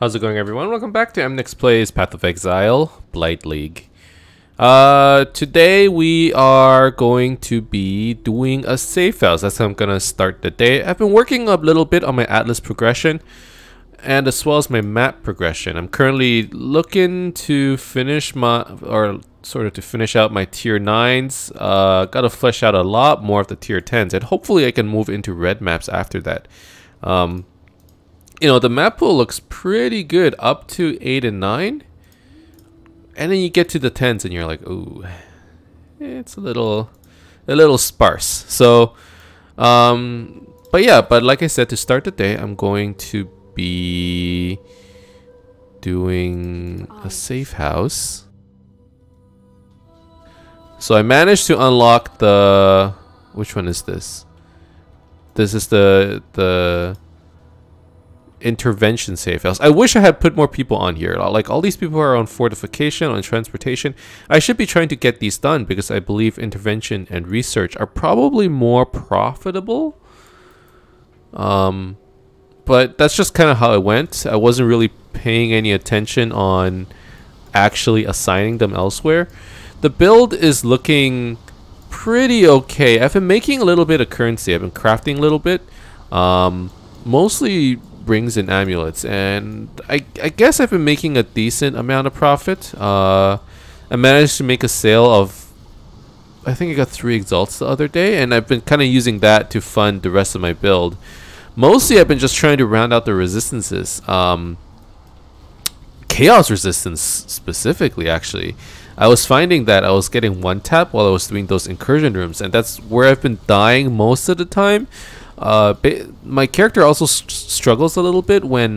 How's it going, everyone? Welcome back to Emnix Plays Path of Exile, Blight League. Today we are going to be doing a Safehouse. That's how I'm gonna start the day. I've been working a little bit on my Atlas progression and as well as my map progression. I'm currently looking to finish to finish out my tier 9s. Gotta flesh out a lot more of the tier 10s, and hopefully I can move into red maps after that. You know, the map pool looks pretty good up to 8 and 9. And then you get to the 10s and you're like, ooh, it's a little sparse. So, but like I said, to start the day, I'm going to be doing a safe house. So I managed to unlock the, which one is this? This is the intervention safe house. I wish I had put more people on here. Like, all these people are on fortification, on transportation. I should be trying to get these done because I believe intervention and research are probably more profitable. But that's just kind of how it went. I wasn't really paying any attention on actually assigning them elsewhere. The build is looking pretty okay. I've been making a little bit of currency. I've been crafting a little bit. Mostly rings and amulets, and I guess I've been making a decent amount of profit. I managed to make a sale of, I think I got 3 exalts the other day, and I've been kind of using that to fund the rest of my build. Mostly I've been just trying to round out the resistances. Chaos resistance specifically, actually. I was finding that I was getting 1-tap while I was doing those incursion rooms, and that's where I've been dying most of the time. My character also struggles a little bit when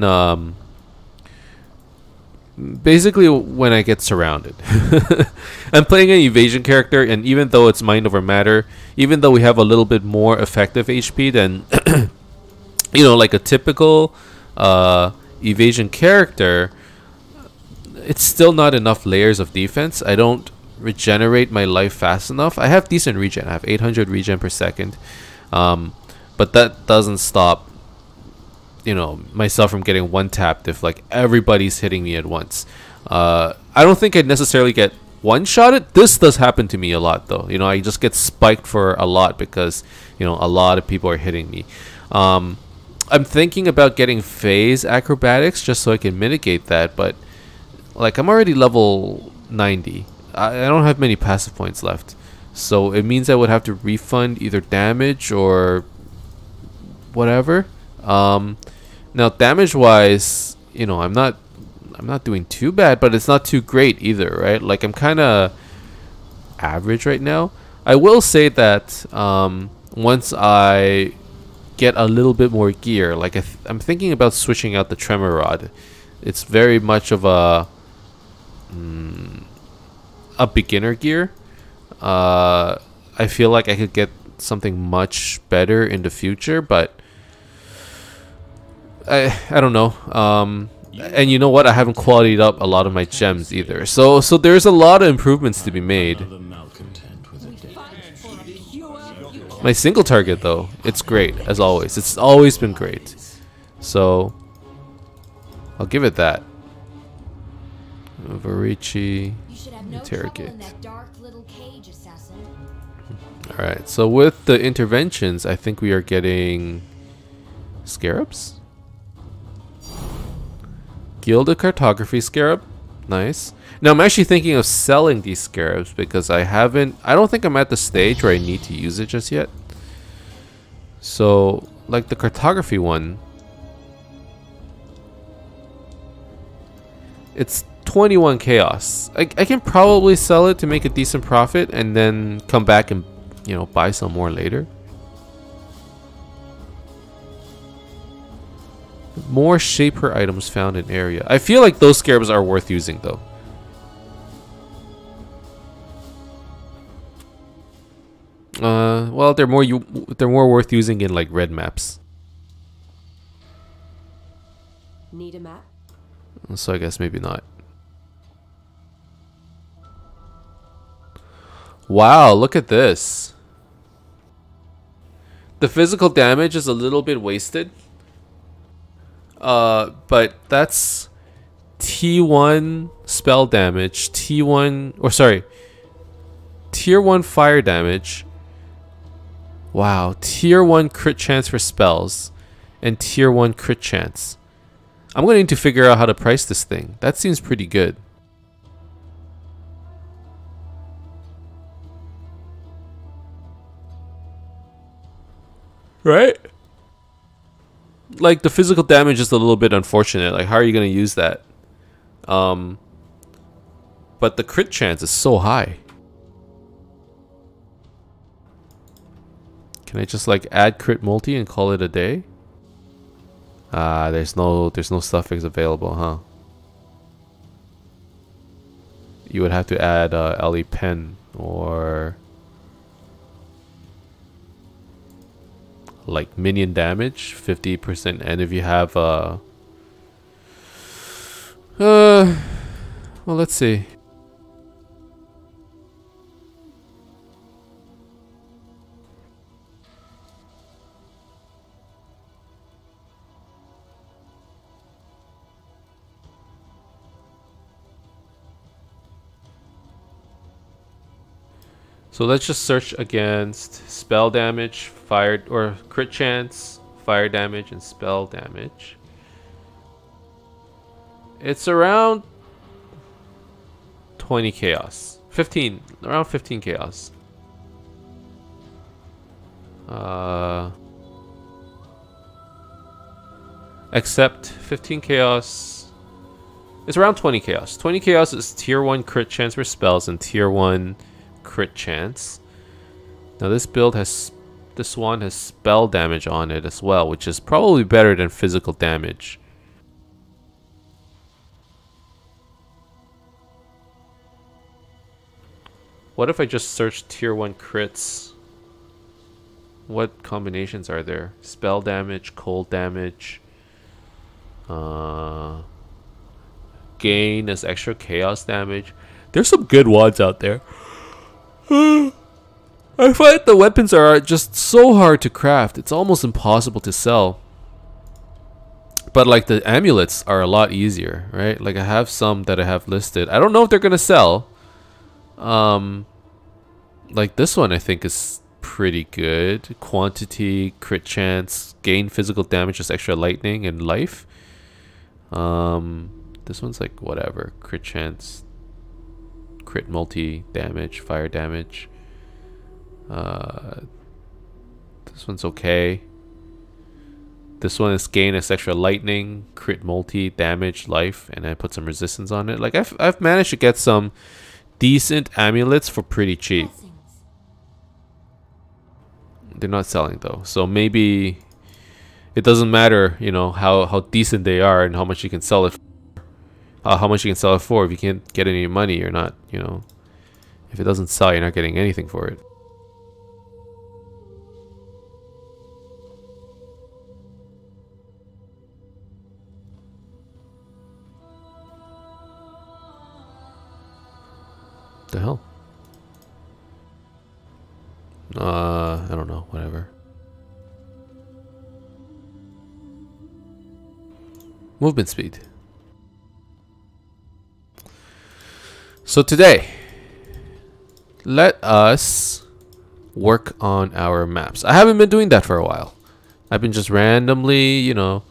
basically when I get surrounded. I'm playing an evasion character, and even though it's mind over matter, even though we have a little bit more effective HP than you know, like a typical evasion character, it's still not enough layers of defense. I don't regenerate my life fast enough. I have decent regen. I have 800 regen per second. But that doesn't stop, you know, myself from getting 1-tapped if like everybody's hitting me at once. I don't think I'd necessarily get one-shotted. This does happen to me a lot, though. You know, I just get spiked for a lot because, you know, a lot of people are hitting me. I'm thinking about getting phase acrobatics just so I can mitigate that, but like I'm already level 90. I don't have many passive points left, so it means I would have to refund either damage or whatever. Now damage wise, you know, I'm not doing too bad, but it's not too great either, right? Like I'm kind of average right now. I will say that once I get a little bit more gear, like I'm thinking about switching out the tremor rod. It's very much of a beginner gear. I feel like I could get something much better in the future, but I don't know. And you know what? I haven't qualityed up a lot of my gems either. So there's a lot of improvements to be made. My single target, though, it's great as always. It's always been great. So I'll give it that. Varici, interrogate. Alright, so with the interventions, I think we are getting scarabs. Gilded cartography scarab. Nice. Now I'm actually thinking of selling these scarabs because I don't think I'm at the stage where I need to use it just yet. So, like the cartography one, it's 21 chaos. I can probably sell it to make a decent profit and then come back and, you know, buy some more later. More shaper items found in area. I feel like those scarabs are worth using, though. Well, they're more worth using in like red maps. Need a map? So I guess maybe not. Wow, look at this. The physical damage is a little bit wasted. But that's T1 spell damage, T1 or sorry, tier 1 fire damage. Wow, tier 1 crit chance for spells and tier 1 crit chance. I'm going to need to figure out how to price this thing. That seems pretty good. Right? Like, the physical damage is a little bit unfortunate. Like, how are you going to use that? But the crit chance is so high. Can I just like add crit multi and call it a day? There's no suffix available, huh? You would have to add LE pen or like minion damage 50%, and if you have well, let's see. So let's just search against spell damage, fire or crit chance, fire damage, and spell damage. It's around 20 chaos. 15, around 15 chaos. Except 15 chaos. It's around 20 chaos. 20 chaos is tier 1 crit chance for spells and tier 1 crit chance. Now this build has, this one has spell damage on it as well, which is probably better than physical damage. What if I just search tier 1 crits? What combinations are there? Spell damage, cold damage, gain as extra chaos damage. There's some good ones out there. I find the weapons are just so hard to craft. It's almost impossible to sell. But like the amulets are a lot easier, right? Like I have some that I have listed. I don't know if they're gonna sell. Like this one I think is pretty good. Quantity, crit chance, gain physical damage, just extra lightning and life. This one's like whatever. Crit chance, crit multi damage, fire damage. This one's okay. This one is gain as extra lightning, crit multi, damage, life, and I put some resistance on it. Like I've managed to get some decent amulets for pretty cheap. They're not selling though, so maybe it doesn't matter, you know, how decent they are and how much you can sell it. How much you can sell it for. If you can't get any money, you're not, you know, if it doesn't sell, you're not getting anything for it. The hell? I don't know, whatever. Movement speed. So today, let us work on our maps. I haven't been doing that for a while. I've been just randomly, you know,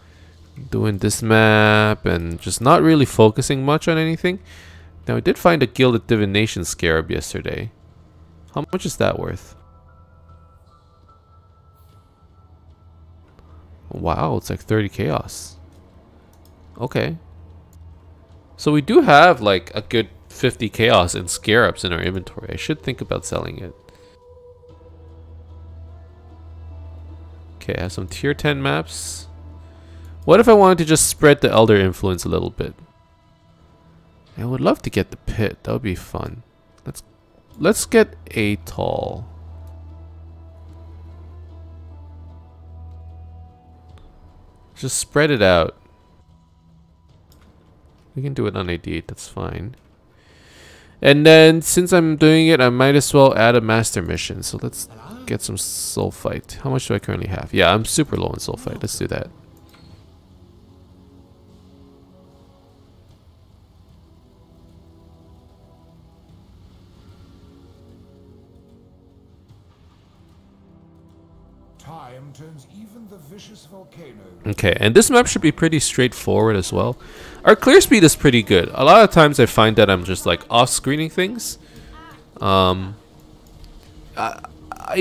doing this map and just not really focusing much on anything. Now I did find a Gilded Divination Scarab yesterday. How much is that worth? Wow, it's like 30 chaos. Okay. So we do have like a good 50 chaos in scarabs in our inventory. I should think about selling it. Okay, I have some tier 10 maps. What if I wanted to just spread the Elder influence a little bit? I would love to get the pit. That would be fun. Let's get a tall. Just spread it out. We can do it on AD, that's fine. And then since I'm doing it, I might as well add a master mission. So let's get some sulfite. How much do I currently have? Yeah, I'm super low in sulfite. Let's do that. Time turns even the vicious volcano. Okay, and this map should be pretty straightforward as well. Our clear speed is pretty good. A lot of times I find that I'm just like off-screening things. I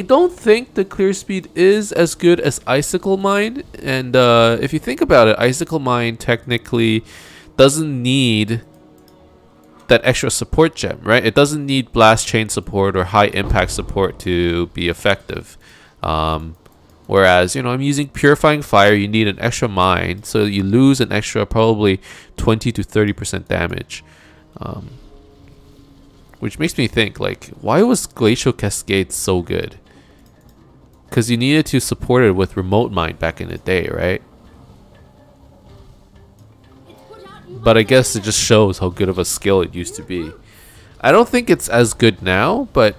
don't think the clear speed is as good as Icicle Mine, and if you think about it, Icicle Mine technically doesn't need that extra support gem, right? It doesn't need blast chain support or high impact support to be effective. Whereas, you know, I'm using Purifying Fire, you need an extra mine, so you lose an extra probably 20 to 30% damage. Which makes me think, like, why was Glacial Cascade so good? Because you needed to support it with Remote Mine back in the day, right? But I guess it just shows how good of a skill it used to be. I don't think it's as good now, but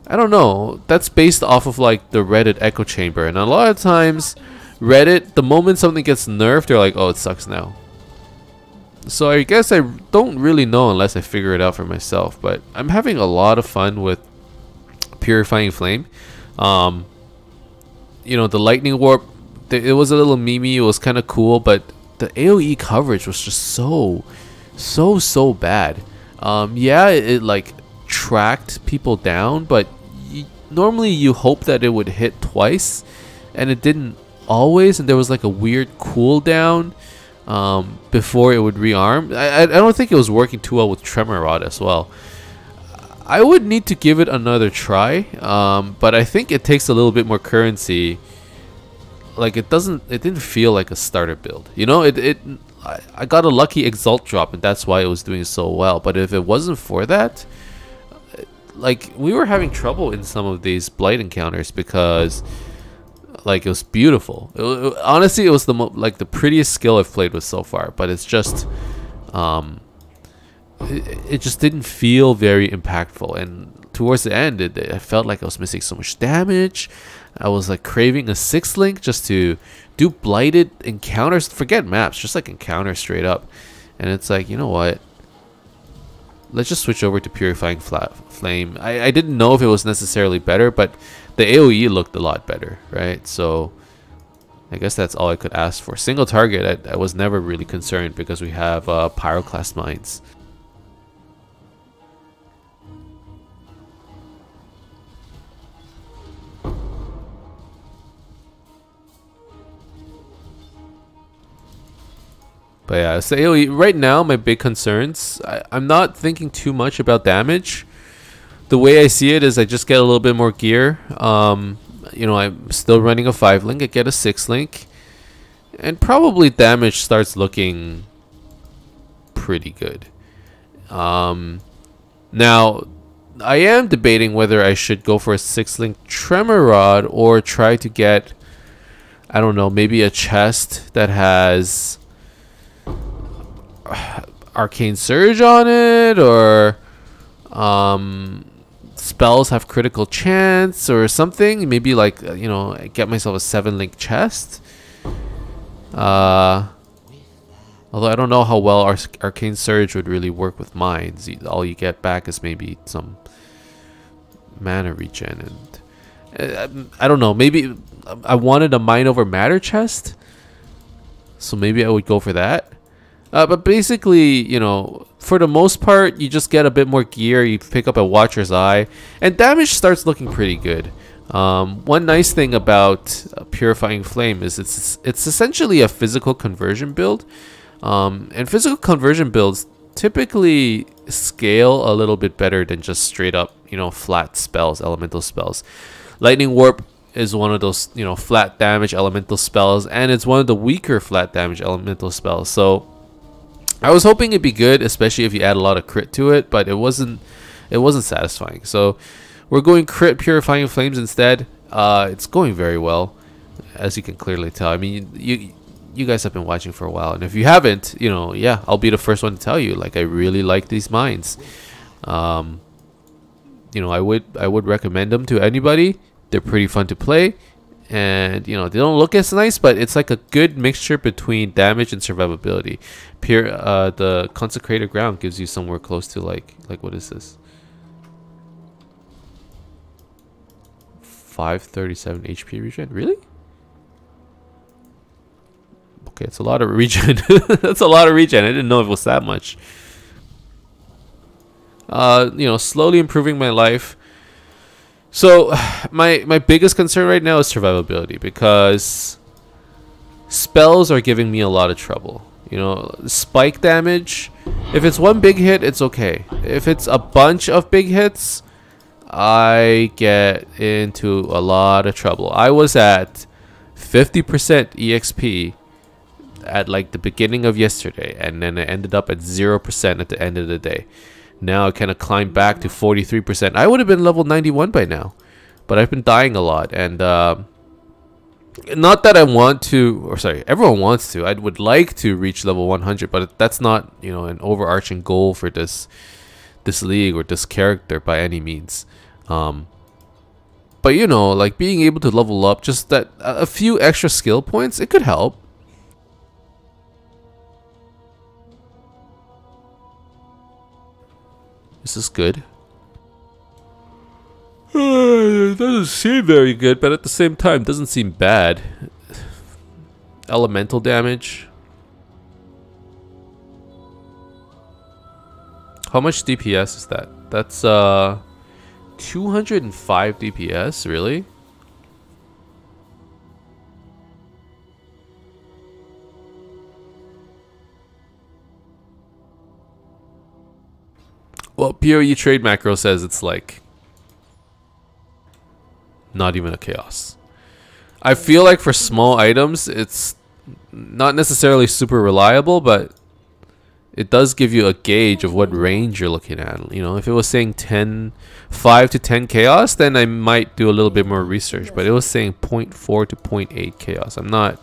I don't know. That's based off of like the Reddit echo chamber, and a lot of times Reddit, the moment something gets nerfed, they're like, oh, it sucks now. So I guess I don't really know unless I figure it out for myself, but I'm having a lot of fun with Purifying Flame. You know, the Lightning Warp, it was a little memey, it was kind of cool, but the AoE coverage was just so bad. Yeah, it like tracked people down, but normally you hope that it would hit twice, and it didn't always, and there was like a weird cooldown before it would rearm. I don't think it was working too well with Tremor Rod as well. I would need to give it another try, but I think it takes a little bit more currency. Like it didn't feel like a starter build, you know. I got a lucky Exalt drop, and that's why it was doing so well. But if it wasn't for that, like, we were having trouble in some of these Blight encounters because, like, it was beautiful. Honestly, it was the prettiest skill I've played with so far. But it's just, it just didn't feel very impactful. And towards the end, I felt like I was missing so much damage. I was like craving a 6th link just to do blighted encounters. Forget maps, just like encounters straight up. And it's like, you know what? Let's just switch over to Purifying Flame. I didn't know if it was necessarily better, but the AoE looked a lot better, right? So I guess that's all I could ask for. Single target, I was never really concerned because we have Pyroclast mines. But yeah, so AoE, right now, my big concerns, I'm not thinking too much about damage. The way I see it is I just get a little bit more gear. You know, I'm still running a 5 link, I get a 6 link. And probably damage starts looking pretty good. Now, I am debating whether I should go for a 6 link Tremor Rod or try to get, I don't know, maybe a chest that has Arcane Surge on it, or spells have critical chance or something. Maybe like, you know, get myself a 7 link chest. Although I don't know how well Arcane Surge would really work with mines. All you get back is maybe some mana regen, and I don't know, maybe I wanted a Mind Over Matter chest, so maybe I would go for that. But basically, you know, for the most part, you just get a bit more gear, you pick up a Watcher's Eye, and damage starts looking pretty good. One nice thing about Purifying Flame is it's essentially a physical conversion build. And physical conversion builds typically scale a little bit better than just straight up, you know, flat spells, elemental spells. Lightning Warp is one of those, you know, flat damage elemental spells, and it's one of the weaker flat damage elemental spells. So I was hoping it'd be good, especially if you add a lot of crit to it, but it wasn't satisfying. So we're going crit Purifying Flames instead. It's going very well, as you can clearly tell. I mean, you guys have been watching for a while, and if you haven't, you know, yeah, I'll be the first one to tell you, like, I really like these mines. You know, I would recommend them to anybody. They're pretty fun to play, and you know, they don't look as nice, but it's like a good mixture between damage and survivability. The Consecrated Ground gives you somewhere close to like what is this? 537 HP regen. Really? Okay, it's a lot of regen. That's a lot of regen. I didn't know it was that much. You know, slowly improving my life. So my biggest concern right now is survivability, because spells are giving me a lot of trouble. You know, spike damage, if it's one big hit, it's okay. If it's a bunch of big hits, I get into a lot of trouble. I was at 50% EXP at like the beginning of yesterday, and then I ended up at 0% at the end of the day. Now I kind of climbed back to 43%. I would have been level 91 by now, but I've been dying a lot. And not that I want to, or sorry, everyone wants to. I would like to reach level 100, but that's not, you know, an overarching goal for this league or this character by any means. But you know, like being able to level up just that a few extra skill points, it could help. This is good. It doesn't seem very good, but at the same time, doesn't seem bad. Elemental damage. How much DPS is that? That's 205 DPS, really? Well, PoE trade macro says it's like not even a chaos. I feel like for small items, it's not necessarily super reliable, but it does give you a gauge of what range you're looking at. You know, if it was saying 5 to 10 chaos, then I might do a little bit more research. But it was saying 0.4 to 0.8 chaos. I'm not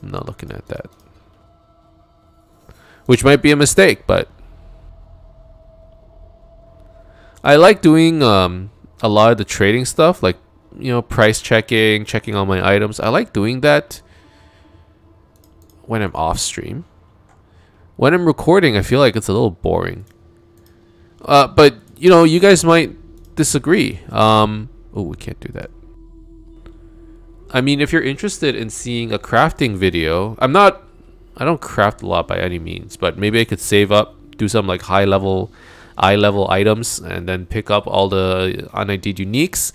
looking at that, which might be a mistake, but I like doing a lot of the trading stuff, like, you know, price checking all my items. I like doing that when I'm off stream. When I'm recording, I feel like it's a little boring. But you know, you guys might disagree. Oh, we can't do that. I mean, if you're interested in seeing a crafting video, I don't craft a lot by any means, but maybe I could save up, do some like eye level items, and then pick up all the un-ID'd uniques,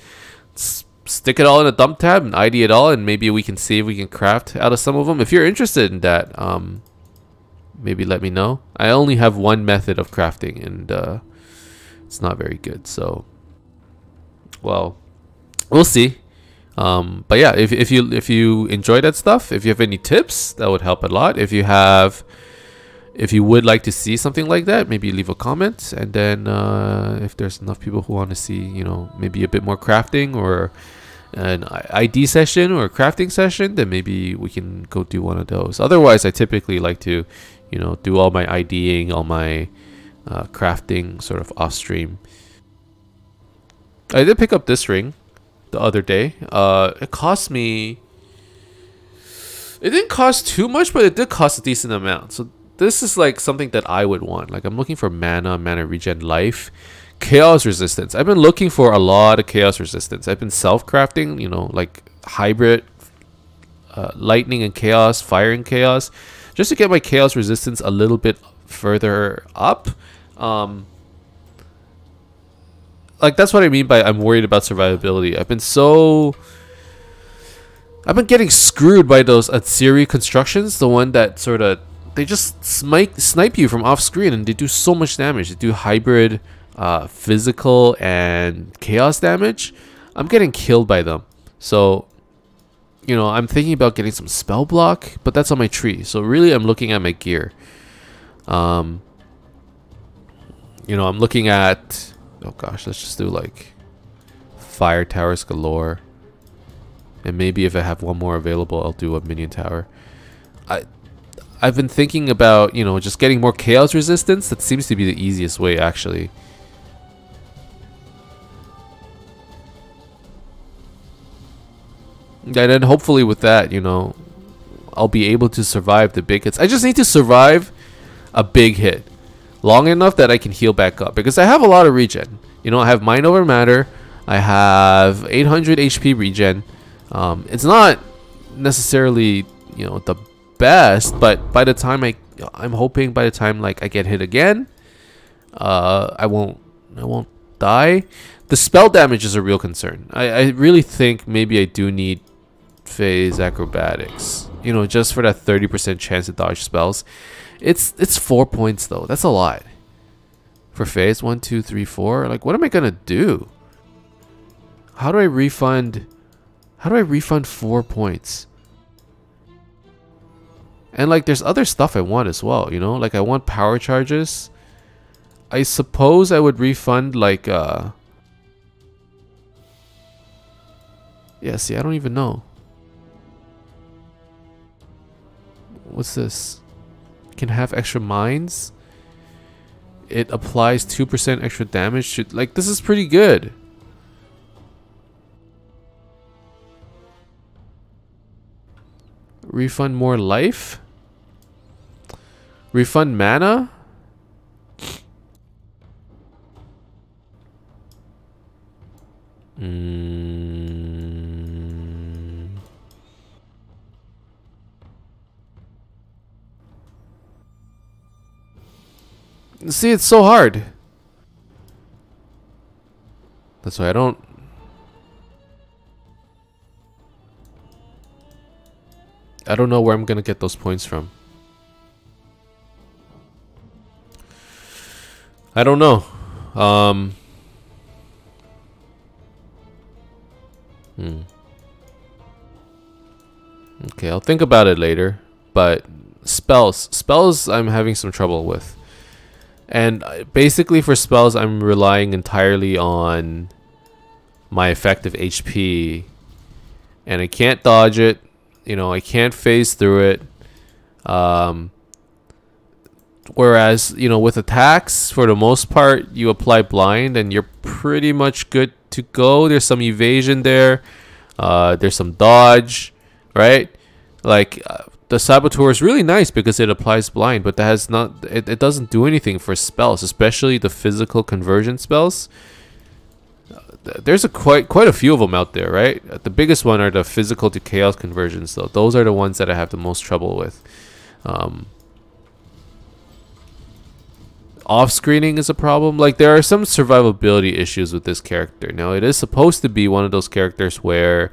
stick it all in a dump tab and ID it all, and maybe we can see if we can craft out of some of them. If you're interested in that, maybe let me know. I only have one method of crafting, and it's not very good, so well, we'll see. But yeah, if you enjoy that stuff, if you have any tips, that would help a lot. If you would like to see something like that, maybe leave a comment, and then if there's enough people who want to see, you know, maybe a bit more crafting or an ID session or a crafting session, then maybe we can go do one of those. Otherwise, I typically like to, you know, do all my IDing, all my crafting sort of off stream. I did pick up this ring the other day. It cost me, it didn't cost too much, but it did cost a decent amount. So this is like something that I would want. Like, I'm looking for mana regen, life, chaos resistance. I've been looking for a lot of chaos resistance. I've been self-crafting, you know, like hybrid lightning and chaos, fire and chaos, just to get my chaos resistance a little bit further up. Like, that's what I mean by I'm worried about survivability. I've been getting screwed by those Atsiri constructions, the one that sort of, they just snipe you from off screen, and they do so much damage. They do hybrid physical and chaos damage. I'm getting killed by them. So, you know, I'm thinking about getting some spell block, but that's on my tree. So really, I'm looking at my gear. You know, I'm looking at, oh gosh, let's just do like fire towers galore. And maybe if I have one more available, I'll do a minion tower. I've been thinking about, you know, just getting more chaos resistance. That seems to be the easiest way, actually. And then hopefully with that, you know, I'll be able to survive the big hits. I just need to survive a big hit long enough that I can heal back up, because I have a lot of regen. You know, I have mind over matter, I have 800 HP regen. It's not necessarily, you know, the best, but by the time I'm hoping by the time like I get hit again, I won't die. The spell damage is a real concern. I really think maybe I do need phase acrobatics, you know, just for that 30% chance to dodge spells. It's 4 points though. That's a lot for phase. 1, 2, 3, 4. Like, what am I gonna do? How do I refund 4 points? And like, there's other stuff I want as well, you know, like I want power charges. I suppose I would refund like yeah, see, I don't even know. What's this? Can have extra mines. It applies 2% extra damage to, like, this is pretty good. Refund more life. Refund mana. See, it's so hard. That's why I don't know where I'm gonna get those points from. I don't know. Okay, I'll think about it later. But spells I'm having some trouble with. And basically for spells, I'm relying entirely on my effective HP. And I can't dodge it. You know, I can't phase through it. Whereas, you know, with attacks, for the most part, you apply blind and you're pretty much good to go. There's some evasion there. There's some dodge, right? Like, the Saboteur is really nice because it applies blind, but that has not, it doesn't do anything for spells, especially the physical conversion spells. There's quite a few of them out there, right? The biggest one are the physical to chaos conversions, though. Those are the ones that I have the most trouble with. Off-screening is a problem. Like, there are some survivability issues with this character. Now, it is supposed to be one of those characters where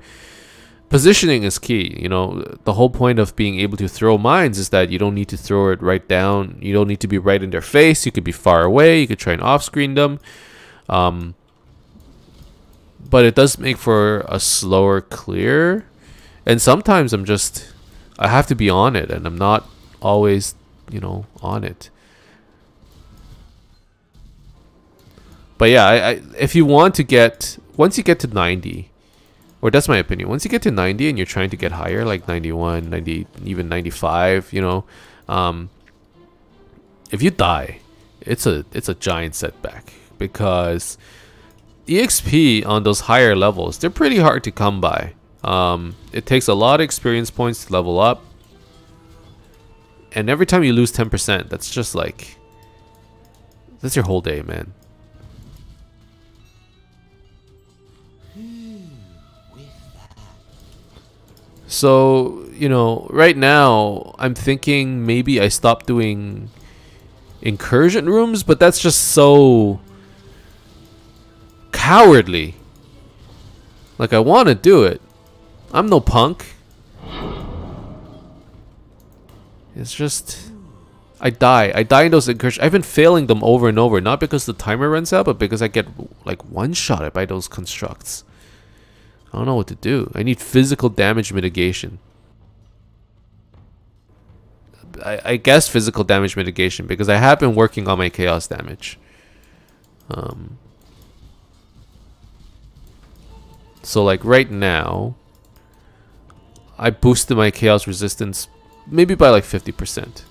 positioning is key. You know, the whole point of being able to throw mines is that you don't need to throw it right down. You don't need to be right in their face. You could be far away. You could try and off-screen them. But it does make for a slower clear. And sometimes I have to be on it, and I'm not always, you know, on it. But yeah, if you want to get, once you get to 90, or that's my opinion, once you get to 90 and you're trying to get higher, like 91, 90, even 95, you know, if you die, it's a giant setback, because EXP on those higher levels, they're pretty hard to come by. It takes a lot of experience points to level up, and every time you lose 10%, that's just like, that's your whole day, man. So, you know, right now I'm thinking maybe I stop doing incursion rooms, but that's just so cowardly. Like, I want to do it. I'm no punk. It's just, I die in those incursions. I've been failing them over and over, not because the timer runs out, but because I get like one-shotted by those constructs. I don't know what to do. I need physical damage mitigation. I guess physical damage mitigation, because I have been working on my chaos damage. So like right now, I boosted my chaos resistance maybe by like 50%.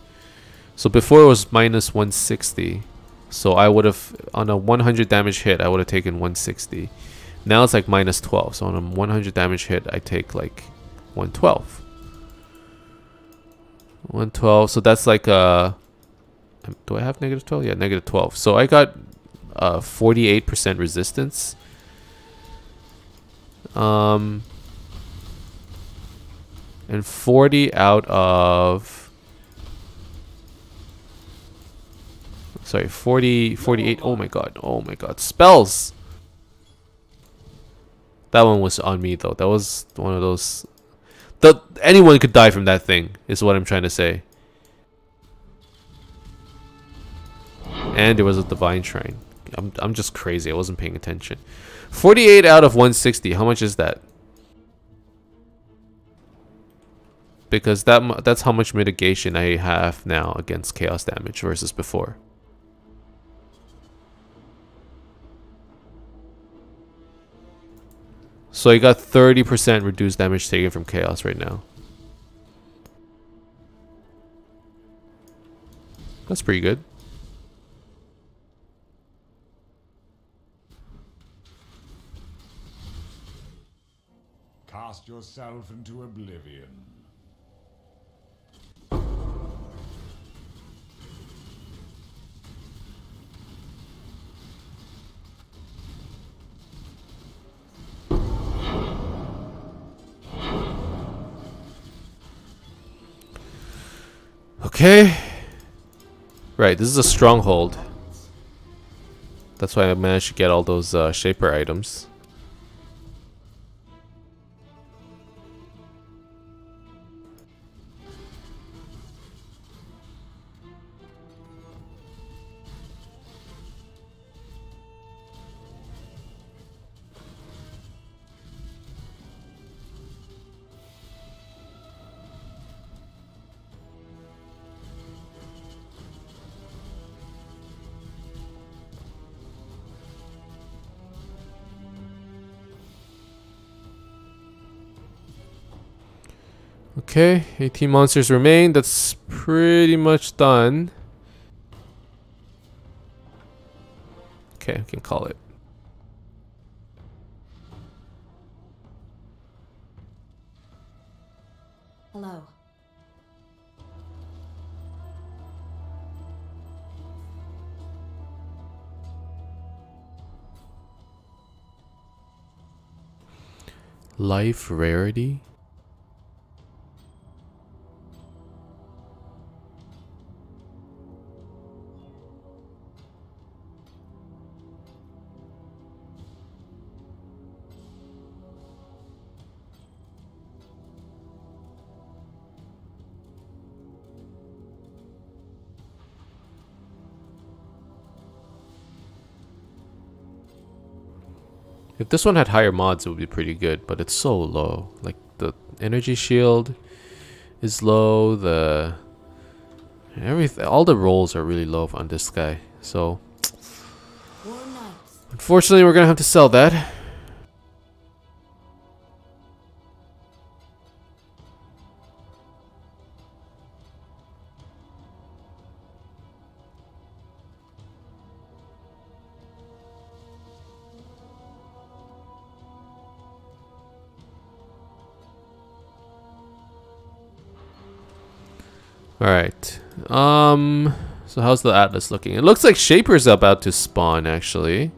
So before it was minus 160. So I would have, on a 100 damage hit, I would have taken 160. Now it's like minus 12. So on a 100 damage hit, I take like 112. 112. So that's like do I have negative 12? Yeah, negative 12. So I got 48% resistance. And 40 out of... Sorry, 40, 48. Oh my god. Oh my god. Spells! That one was on me though. That was one of those... anyone could die from that thing, is what I'm trying to say. And there was a divine shrine. I'm just crazy. I wasn't paying attention. 48 out of 160. How much is that? Because that's how much mitigation I have now against chaos damage versus before. So I got 30% reduced damage taken from chaos right now. That's pretty good. Cast yourself into oblivion. Okay. Right, this is a stronghold. That's why I managed to get all those shaper items. Okay, 18 monsters remain. That's pretty much done. Okay, I can call it. Hello. Life rarity? If this one had higher mods, it would be pretty good, but it's so low. Like, the energy shield is low, all the rolls are really low on this guy. So, unfortunately, we're gonna have to sell that. Alright. So how's the Atlas looking? It looks like Shaper's about to spawn, actually.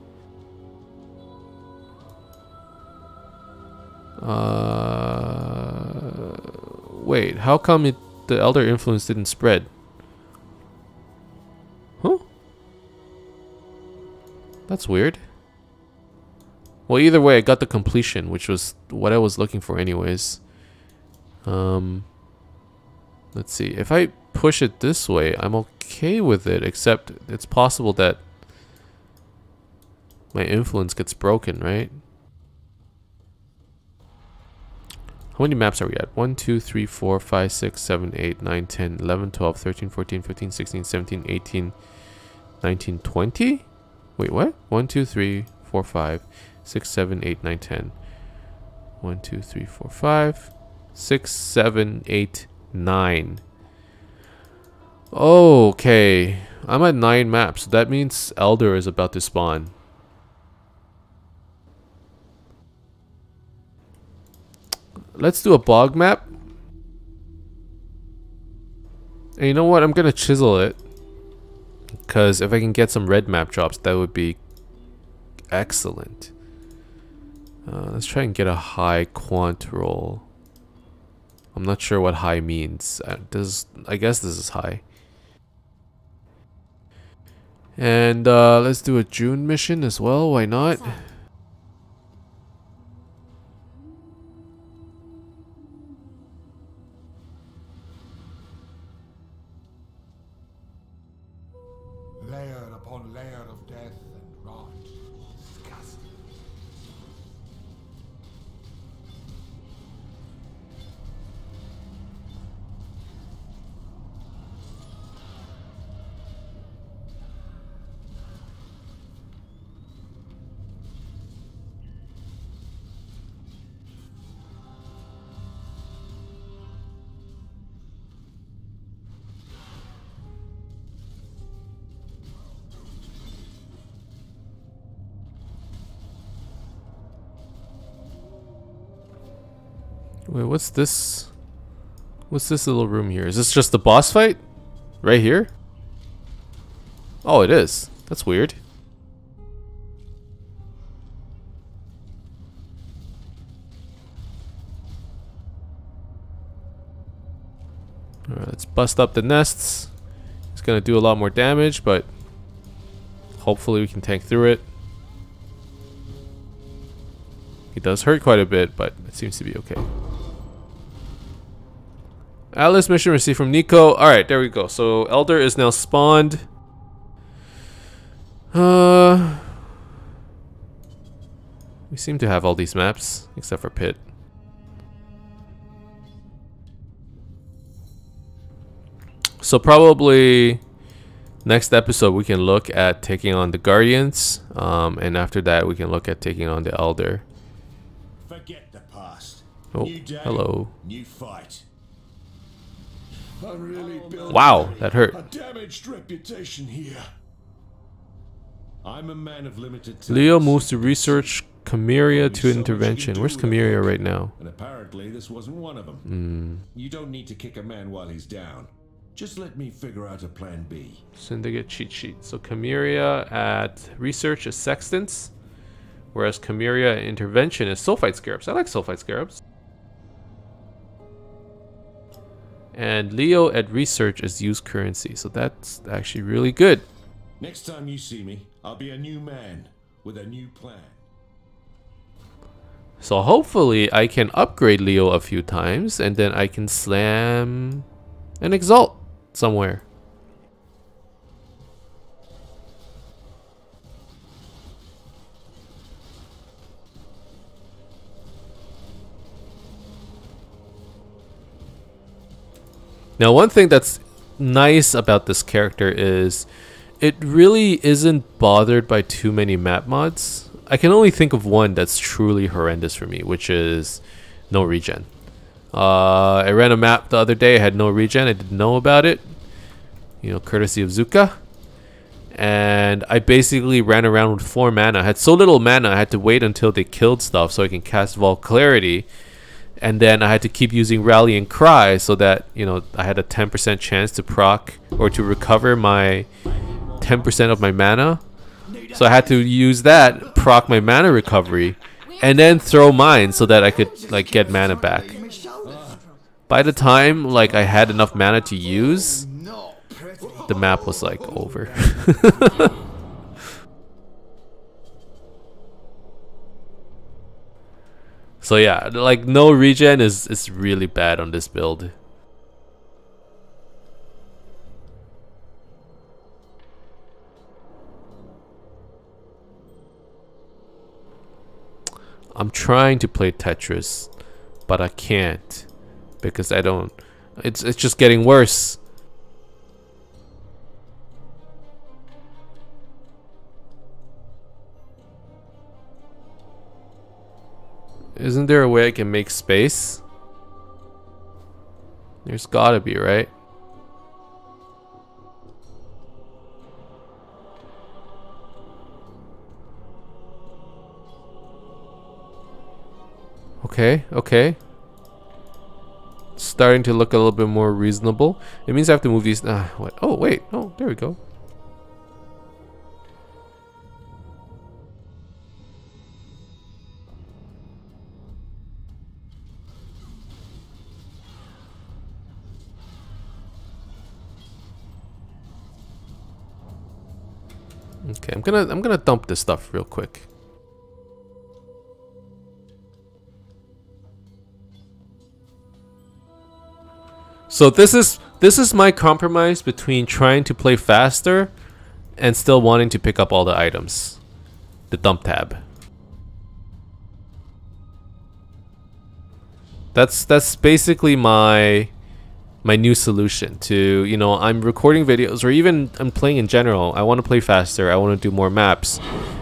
Wait, how come the Elder Influence didn't spread? Huh? That's weird. Well, either way, I got the completion, which was what I was looking for anyways. Let's see. If I push it this way, I'm okay with it, except it's possible that my influence gets broken, right? How many maps are we at? 1, 2, 3, 4, 5, 6, 7, 8, 9, 10, 11, 12, 13, 14, 15, 16, 17, 18, 19, 20? Wait, what? 1, 2, 3, 4, 5, 6, 7, 8, 9, 10. 1, 2, 3, 4, 5, 6, 7, 8, 9. Okay. I'm at 9 maps. That means Elder is about to spawn. Let's do a bog map. And you know what? I'm gonna chisel it. Because if I can get some red map drops, that would be excellent. Let's try and get a high quant roll. I'm not sure what high means. I guess this is high. And let's do a June mission as well. Why not? Layer upon layer of death and rot. Disgusting. Wait, what's this? What's this little room here? Is this just the boss fight? Right here? Oh, it is. That's weird. Alright, let's bust up the nests. It's gonna do a lot more damage, but hopefully we can tank through it. It does hurt quite a bit, but it seems to be okay. Atlas mission received from Nico. Alright, there we go. So Elder is now spawned. We seem to have all these maps, except for Pit. So probably next episode we can look at taking on the Guardians. And after that we can look at taking on the Elder. Forget the past. Oh, New day, hello. new fight. I'm really building Wow, that hurt. a damaged reputation here. I'm a man of limited talents. Leo moves to research, Cameria to intervention. Where's Cameria right now? And apparently this wasn't one of them. You don't need to kick a man while he's down. Just let me figure out a plan B. Syndicate cheat sheet. So Cameria at research is sextants, whereas Cameria at intervention is sulfite scarabs. I like sulfite scarabs. And Leo at research is used currency. So that's actually really good. Next time you see me, I'll be a new man with a new plan. So hopefully I can upgrade Leo a few times and then I can slam an Exalt somewhere. Now one thing that's nice about this character is it really isn't bothered by too many map mods. I can only think of one that's truly horrendous for me, which is no regen. I ran a map the other day, I had no regen, I didn't know about it. You know, courtesy of Zuka. And I basically ran around with 4 mana. I had so little mana, I had to wait until they killed stuff so I can cast Vault Clarity. And then I had to keep using Rallying Cry so that, you know, I had a 10% chance to proc or to recover my 10% of my mana. So I had to use that, proc my mana recovery, and then throw mine so that I could like get mana back. By the time like I had enough mana to use, the map was like over. So yeah, like no regen is really bad on this build. I'm trying to play Tetris, but I can't because I don't. It's just getting worse. Isn't there a way I can make space? There's gotta be, right? Okay, okay. It's starting to look a little bit more reasonable. It means I have to move these. What? Oh, wait. Oh, there we go. Okay, I'm gonna dump this stuff real quick. So this is my compromise between trying to play faster and still wanting to pick up all the items. The dump tab. That's basically my new solution to, you know, I'm recording videos, or even I'm playing in general. I want to play faster. I want to do more maps.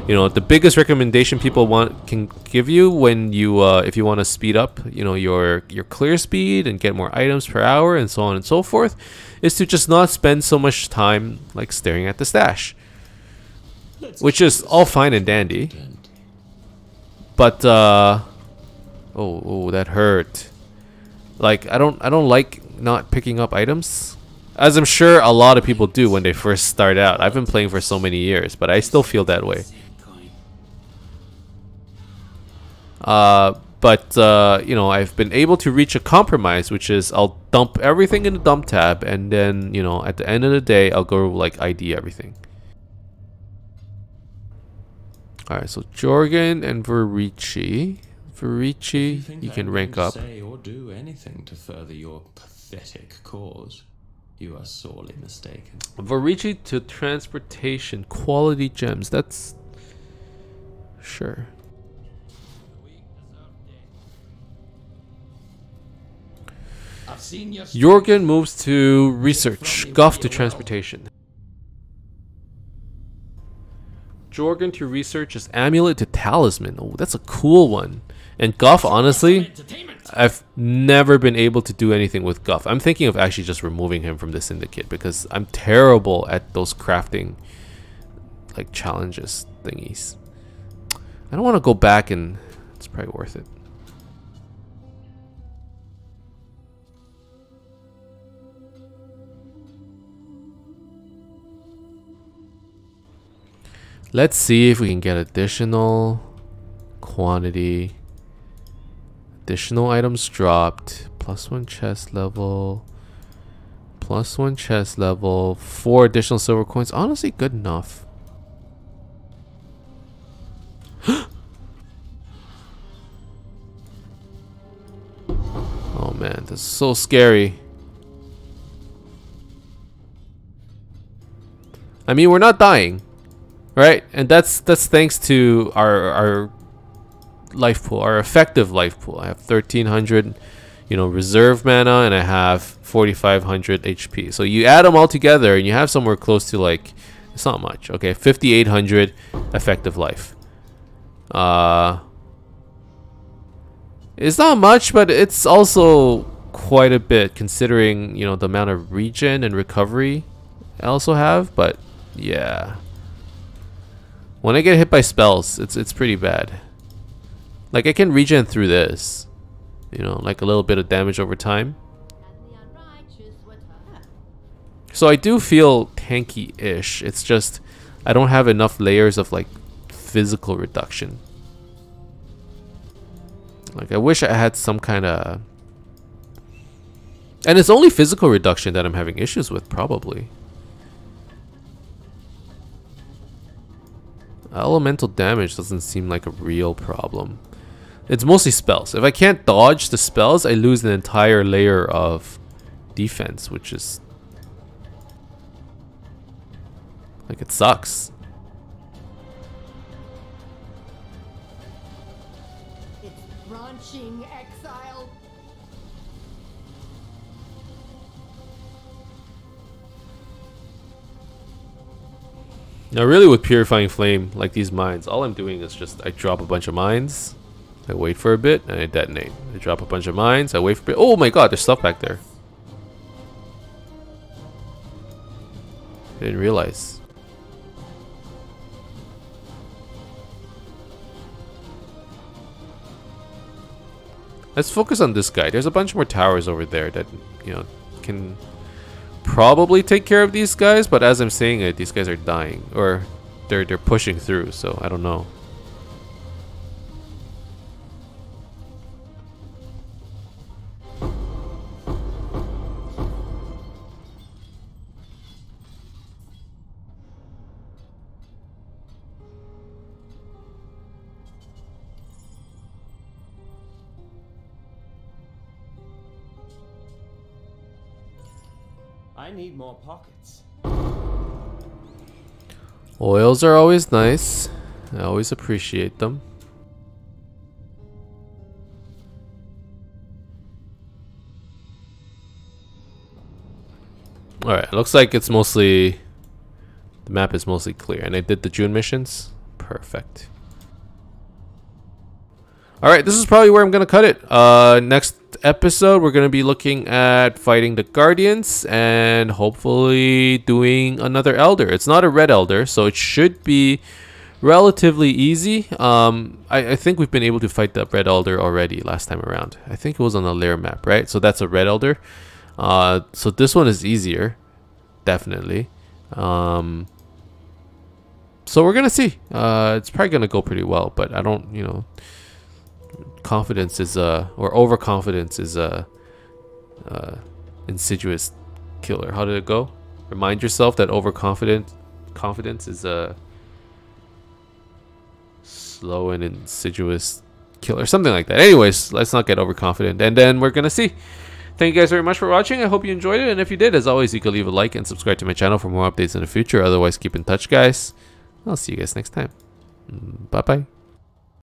You know, the biggest recommendation people can give you when you if you want to speed up, you know, your clear speed and get more items per hour and so on and so forth, is to just not spend so much time like staring at the stash, which is all fine and dandy. But oh, that hurt. Like I don't like not picking up items, as I'm sure a lot of people do when they first start out. I've been playing for so many years, but I still feel that way. You know, I've been able to reach a compromise, which is I'll dump everything in the dump tab, and then, you know, at the end of the day, I'll go like ID everything. Alright, so Jorgen and Verici. You can rank up. Say or do anything to further your pathetic cause. You are sorely mistaken. Verici to transportation, quality gems. That's sure. Jorgen moves to research. Guff to transportation. Jorgen to research is amulet to talisman. Oh, that's a cool one. And Guff, honestly, I've never been able to do anything with Guff. I'm thinking of actually just removing him from the syndicate because I'm terrible at those crafting like challenges thingies. I don't want to go back, and it's probably worth it. Let's see if we can get additional quantity. Additional items dropped. +1 chest level. +1 chest level. 4 additional silver coins. Honestly, good enough. Oh man, that's so scary. I mean, we're not dying. Right, and that's thanks to our life pool, our effective life pool. I have 1300, you know, reserve mana, and I have 4500 HP. So you add them all together, and you have somewhere close to, like, it's not much. Okay, 5800 effective life. It's not much, but it's also quite a bit considering, you know, the amount of regen and recovery I also have. But yeah. When I get hit by spells, it's pretty bad. Like, I can regen through this. You know, like a little bit of damage over time. So I do feel tanky-ish. It's just, I don't have enough layers of, like, physical reduction. Like, I wish I had some kind of... And it's only physical reduction that I'm having issues with, probably. Elemental damage doesn't seem like a real problem. It's mostly spells. If I can't dodge the spells, I lose an entire layer of defense, which is... like, it sucks. It's branching Exile. Now really with Purifying Flame, like these mines, all I'm doing is just I drop a bunch of mines, I wait for a bit, and I detonate. I drop a bunch of mines, I wait for a bit. Oh my god, there's stuff back there. I didn't realize. Let's focus on this guy. There's a bunch more towers over there that, you know, can probably take care of these guys, but as I'm saying it, these guys are dying, or they're pushing through, so I don't know. I need more pockets. Oils are always nice. I always appreciate them. Alright, looks like it's mostly... the map is mostly clear. And I did the June missions. Perfect. Alright, this is probably where I'm going to cut it. Next episode, we're going to be looking at fighting the Guardians. And hopefully doing another Elder. It's not a Red Elder, so it should be relatively easy. I think we've been able to fight the Red Elder already last time around. I think it was on the Lair map, right? So that's a Red Elder. So this one is easier, definitely. So we're gonna see. It's probably gonna go pretty well, but I don't, you know, confidence is or overconfidence is insidious killer. How did it go? Remind yourself that confidence is a slow and insidious killer, something like that. Anyways, let's not get overconfident, and then we're gonna see. Thank you guys very much for watching. I hope you enjoyed it. And if you did, as always, you can leave a like and subscribe to my channel for more updates in the future. Otherwise, keep in touch, guys. I'll see you guys next time. Bye-bye.